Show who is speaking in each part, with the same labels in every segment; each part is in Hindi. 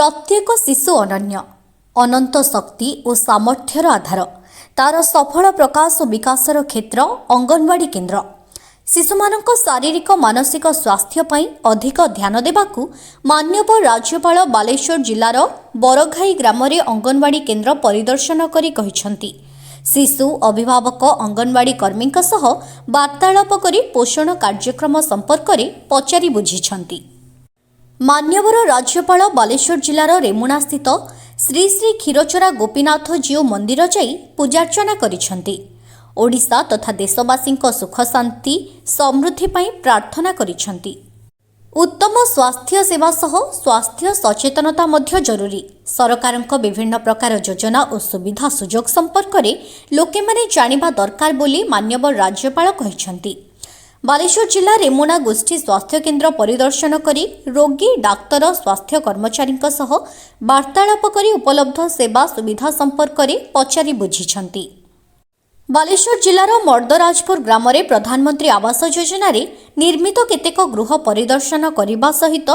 Speaker 1: प्रत्येक शिशु अनन्य अनंत शक्ति और सामर्थ्यर आधार तार सफल प्रकाश और विकासर क्षेत्र अंगनवाड़ी केन्द्र शिशुमानक शारीरिक मानसिक स्वास्थ्य पई अधिक ध्यान देबाकू माननीय राज्यपाल बालेश्वर जिलार बरघाई ग्राम रे अंगनवाड़ी केन्द्र परिदर्शन करी कहिसंती शिशु अभिभावक अंगनवाड़ी कर्मी सह वार्तालाप करी पोषण कार्यक्रम संपर्क में पचारि बुझिछंती। मान्यवर राज्यपाल बालेश्वर जिलार रेमुणा स्थित श्री श्री क्षीरचोरा गोपीनाथ जीव मंदिर जाई पूजार्चना करिछंती। ओडिशा तथा देशवासी सुख शांति समृद्धि पई प्रार्थना करिछंती। उत्तम स्वास्थ्य सेवा सह स्वास्थ्य सचेतनता मध्य जरूरी। सरकारक विभिन्न प्रकार योजना और सुविधा सुजोग संपर्क में लोके माने जानिबा दरकार बोली मान्यवर राज्यपाल कहिछंती। बालेश्वर जिला रेमुणा गोष्ठी स्वास्थ्य केन्द्र परिदर्शन करी रोगी डाक्तर स्वास्थ्य कर्मचारी सह वार्तालाप करी उपलब्ध सेवा सुविधा संपर्क में पचारि बुझिछंती। बालेश्वर जिलार मर्दराजपुर ग्राम रे प्रधानमंत्री आवास योजना रे निर्मित केतेक गृह परिदर्शन करने सहित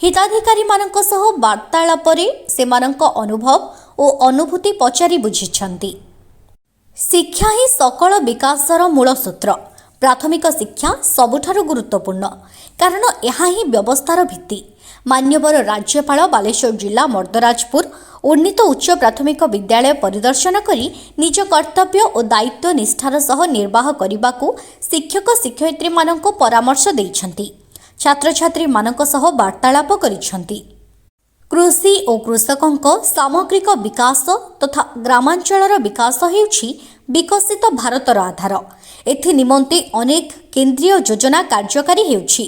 Speaker 1: हिताधिकारी मानक सह वार्तालाप रे सेमानक अनुभव और अनुभूति पचारि बुझिछंती। शिक्षा ही सकल विकासर मूल सूत्र। प्राथमिक शिक्षा सबुठारु गुरुत्वपूर्ण कारण यह ही व्यवस्थार भित्ति। मान्यवर राज्यपाल बालेश्वर जिला मर्दराजपुर उन्नीत उच्च प्राथमिक विद्यालय परिदर्शन करी निज कर्तव्य और दायित्व निष्ठार सह निर्वाह करने को शिक्षक शिक्षयित्री मानक परामर्श देइछंती। छात्र छात्री मानक सह वार्तालाप करिछंती। कृषि और कृषकक सामग्रिक विकास तथा ग्रामांचलर विकास हेउछि विकसित भारतर आधार। एथि निमंते अनेक केंद्रीय योजना कार्यकारी हेउछि।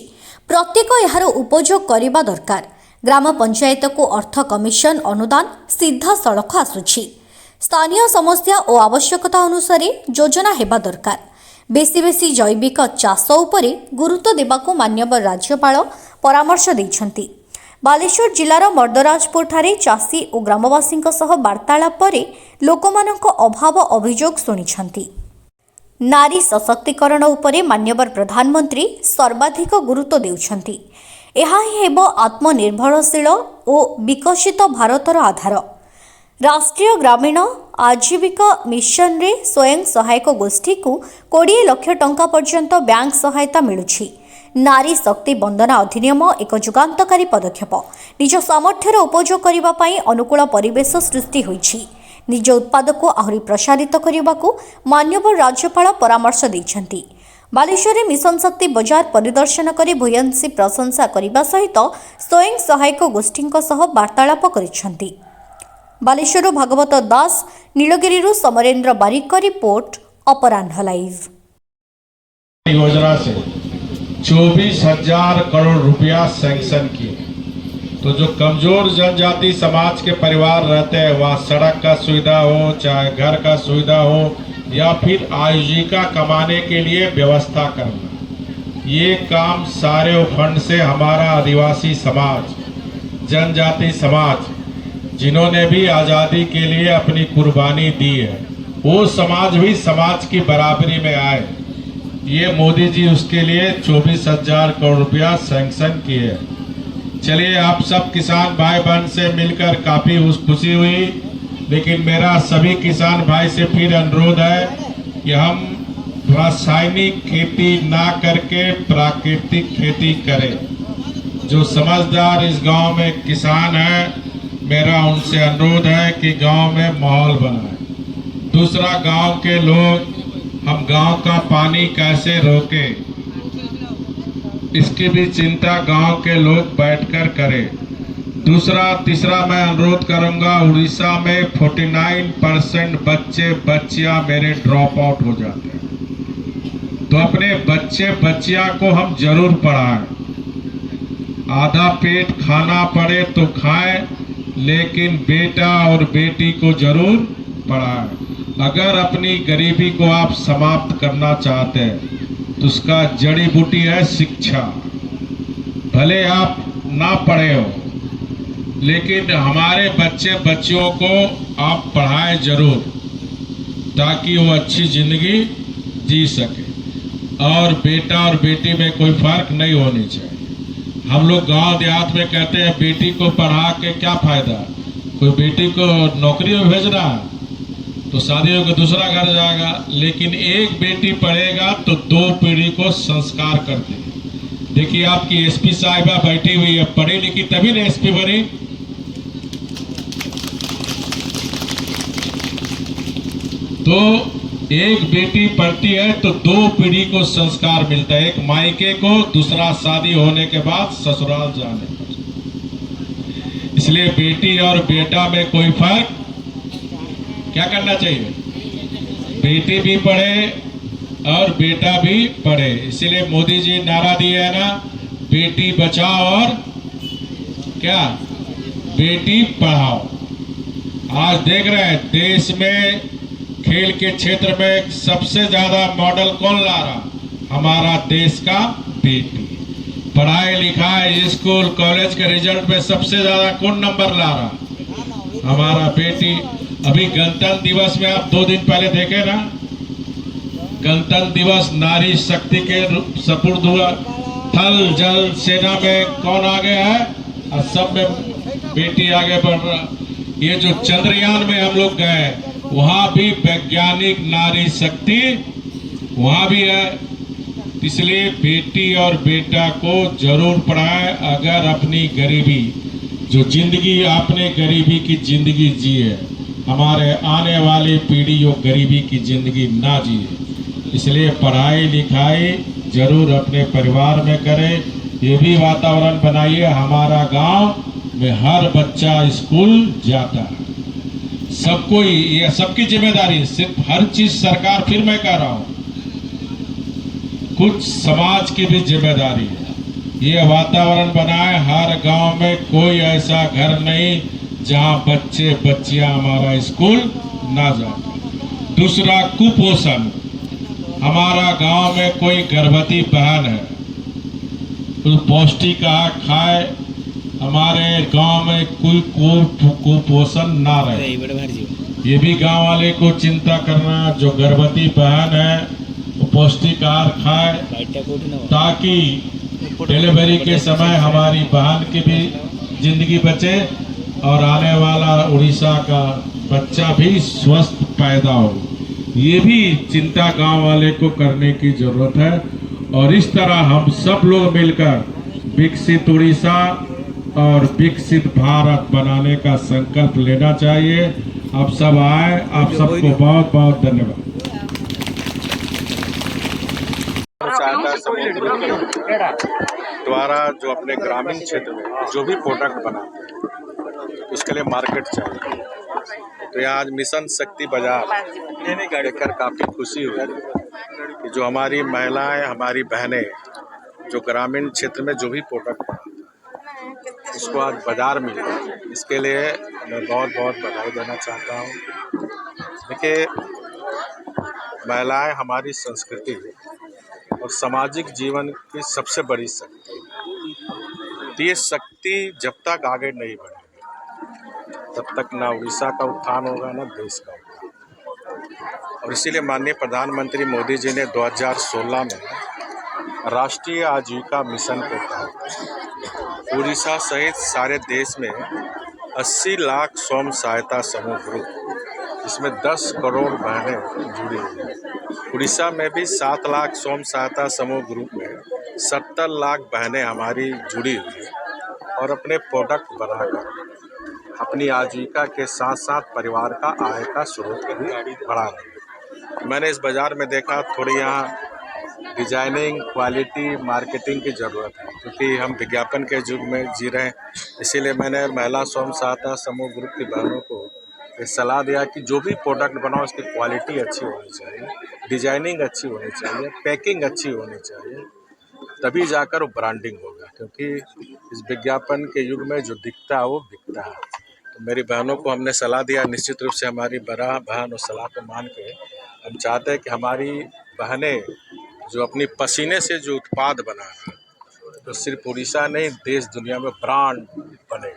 Speaker 1: प्रत्येक यार उपयोग करने दरकार। ग्राम पंचायत को अर्थ कमिशन अनुदान सीधा सड़क आसुछि। स्थानीय समस्या और आवश्यकता अनुसार योजना हेबा दरकार। बेसी बेसी जैविक चाष उपरे गुरुत्व देबाकू मान्यवर राज्यपाल परामर्श दैछंती। बालेश्वर जिलार मर्दराजपुर ठारे चाषी और ग्रामवासी सह वार्तालाप रे लोकमानक अभाव अभियोग सुनिछंती। नारी सशक्तिकरण उपरे मान्यवर प्रधानमंत्री सर्वाधिक गुरुत्व देउछंती। यह ही हेब आत्मनिर्भरशील और विकसित भारतर आधार। राष्ट्रीय ग्रामीण आजीविका मिशन रे स्वयं सहायक गोष्ठी को 20 लाख टंका पर्यंत बैंक सहायता मिलुछि। नारी शक्ति वंदना अधिनियम एक जुगान्तकारी पदक्षेप। निज सामर्थ्यर उपयोग करने पाई अनुकूल परिवेश सृष्टि होइछि। निज उत्पाद को आहरी प्रसारित करने को मान्यवर राज्यपाल परामर्श दैछंती। बालेश्वर मिशन शक्ति बजार परिदर्शन कर भूयसी प्रशंसा करने सहित स्वयं सहायक गोष्ठी सह वार्तालाप करिछंती। बालेश्वर भागवत दास नीलगिरी समरेन्द्र बारिक का रिपोर्ट अपराह्न लाइव।
Speaker 2: योजना से 24,000 करोड़ रुपया सैंक्शन किए तो जो कमजोर जनजाति समाज के परिवार रहते हैं वह सड़क का सुविधा हो चाहे घर का सुविधा हो या फिर आजीविका कमाने के लिए व्यवस्था करना, ये काम सारे फंड से हमारा आदिवासी समाज जनजाति समाज जिन्होंने भी आज़ादी के लिए अपनी कुर्बानी दी है वो समाज भी समाज की बराबरी में आए। ये मोदी जी उसके लिए 24,000 करोड़ रुपया सैंक्शन किए। चलिए आप सब किसान भाई बहन से मिलकर काफ़ी खुशी हुई, लेकिन मेरा सभी किसान भाई से फिर अनुरोध है कि हम रासायनिक खेती ना करके प्राकृतिक खेती करें। जो समझदार इस गांव में किसान हैं मेरा उनसे अनुरोध है कि गांव में माहौल बनाएं। दूसरा, गांव के लोग हम गांव का पानी कैसे रोकें इसकी भी चिंता गांव के लोग बैठकर करें। तीसरा मैं अनुरोध करूंगा, उड़ीसा में 49% बच्चियां मेरे ड्रॉप आउट हो जाते हैं तो अपने बच्चियां को हम जरूर पढ़ाएं। आधा पेट खाना पड़े तो खाएं, लेकिन बेटा और बेटी को जरूर पढ़ाएं। अगर अपनी गरीबी को आप समाप्त करना चाहते हैं तो उसका जड़ी बूटी है शिक्षा। भले आप ना पढ़े हो लेकिन हमारे बच्चियों को आप पढ़ाएं जरूर ताकि वो अच्छी जिंदगी जी सके और बेटा और बेटी में कोई फर्क नहीं होनी चाहिए। हम लोग गांव देहात में कहते हैं बेटी को पढ़ा के क्या फायदा, कोई बेटी को नौकरी में भेजना तो शादी होकर दूसरा घर जाएगा, लेकिन एक बेटी पढ़ेगा तो 2 पीढ़ी को संस्कार कर देगी। देखिए आपकी एसपी साहिबा बैठी हुई है, पढ़ी लिखी तभी ना एसपी बनी। तो एक बेटी पढ़ती है तो 2 पीढ़ी को संस्कार मिलता है, एक मायके को, दूसरा शादी होने के बाद ससुराल जाने पर। इसलिए बेटी और बेटा में कोई फर्क क्या करना चाहिए, बेटी भी पढ़े और बेटा भी पढ़े। इसलिए मोदी जी नारा दिए है ना, बेटी बचाओ और क्या, बेटी पढ़ाओ। आज देख रहे हैं देश में खेल के क्षेत्र में सबसे ज्यादा मॉडल कौन ला रहा, हमारा देश का बेटी। पढ़ाई लिखाई स्कूल कॉलेज के रिजल्ट में सबसे ज्यादा कौन नंबर ला रहा, हमारा बेटी। अभी गणतंत्र दिवस में आप 2 दिन पहले देखे ना, गणतंत्र दिवस नारी शक्ति के सपुर्द हुआ। थल जल सेना में कौन आगे है और सब में बेटी आगे बढ़ रहा। ये जो चंद्रयान में हम लोग गए वहां भी वैज्ञानिक नारी शक्ति वहां भी है। इसलिए बेटी और बेटा को जरूर पढ़ाएं। अगर अपनी गरीबी, जो जिंदगी आपने गरीबी की जिंदगी जी है, हमारे आने वाली पीढ़ी वो गरीबी की जिंदगी ना जिए। इसलिए पढ़ाई लिखाई जरूर अपने परिवार में करें। ये भी वातावरण बनाइए हमारा गांव में हर बच्चा स्कूल जाता है। सबको ये सबकी जिम्मेदारी, सिर्फ हर चीज सरकार, फिर मैं कह रहा हूं कुछ समाज की भी जिम्मेदारी है। ये वातावरण बनाए, हर गांव में कोई ऐसा घर नहीं जहां बच्चे बच्चियां हमारा स्कूल ना जाते। दूसरा कुपोषण, हमारा गांव में कोई गर्भवती बहन है तो पौष्टिक आहार खाए, हमारे गांव में कोई कुपोषण ना रहे। ये भी गांव वाले को चिंता करना, जो गर्भवती बहन है वो पौष्टिक आहार खाए ताकि डिलीवरी के समय हमारी बहन की भी जिंदगी बचे और आने वाला उड़ीसा का बच्चा भी स्वस्थ पैदा हो। ये भी चिंता गांव वाले को करने की जरूरत है। और इस तरह हम सब लोग मिलकर विकसित उड़ीसा और विकसित भारत बनाने का संकल्प लेना चाहिए। आप सब आए, आप सबको बहुत बहुत धन्यवाद।
Speaker 3: सहायता समूह द्वारा जो अपने ग्रामीण क्षेत्र में जो भी प्रोडक्ट बनाते हैं उसके लिए मार्केट चाहिए। तो यहाँ आज मिशन शक्ति बाजार देखकर काफ़ी खुशी हुई कि जो हमारी महिलाएं, हमारी बहनें जो ग्रामीण क्षेत्र में जो भी प्रोडक्ट बनाते हैं उसको आज बाजार मिल रहा है। इसके लिए मैं बहुत बहुत बधाई देना चाहता हूँ। देखिए, महिलाएं हमारी संस्कृति और सामाजिक जीवन की सबसे बड़ी शक्ति। तो ये शक्ति जब तक आगे नहीं बढ़ेगी तब तक ना उड़ीसा का उत्थान होगा ना देश का उत्थान। और इसीलिए माननीय प्रधानमंत्री मोदी जी ने 2016 में राष्ट्रीय आजीविका मिशन के तहत उड़ीसा सहित सारे देश में 80 लाख स्वयं सहायता समूह ग्रुप, इसमें 10 करोड़ बहनें जुड़ी हुई हैं। उड़ीसा में भी 7 लाख स्वयं सहायता समूह ग्रुप में 70 लाख बहनें हमारी जुड़ी हुई हैं और अपने प्रोडक्ट बनाकर अपनी आजीविका के साथ साथ परिवार का आय का स्रोत भी बढ़ा रही है। मैंने इस बाज़ार में देखा थोड़ी यहाँ डिजाइनिंग, क्वालिटी, मार्केटिंग की ज़रूरत है, क्योंकि हम विज्ञापन के युग में जी रहे हैं। इसीलिए मैंने महिला स्वयं सहायता समूह ग्रुप की बहनों को ये सलाह दिया कि जो भी प्रोडक्ट बनाओ उसकी क्वालिटी अच्छी होनी चाहिए, डिजाइनिंग अच्छी होनी चाहिए, पैकिंग अच्छी होनी चाहिए, तभी जाकर वो ब्रांडिंग होगा। क्योंकि इस विज्ञापन के युग में जो दिखता है वो बिकता है। तो मेरी बहनों को हमने सलाह दिया, निश्चित रूप से हमारी बहन और सलाह को मान के हम चाहते हैं कि हमारी बहनें जो अपनी पसीने से जो उत्पाद बना रहे हैं तो सिर्फ उड़ीसा नहीं, देश दुनिया में ब्रांड बने।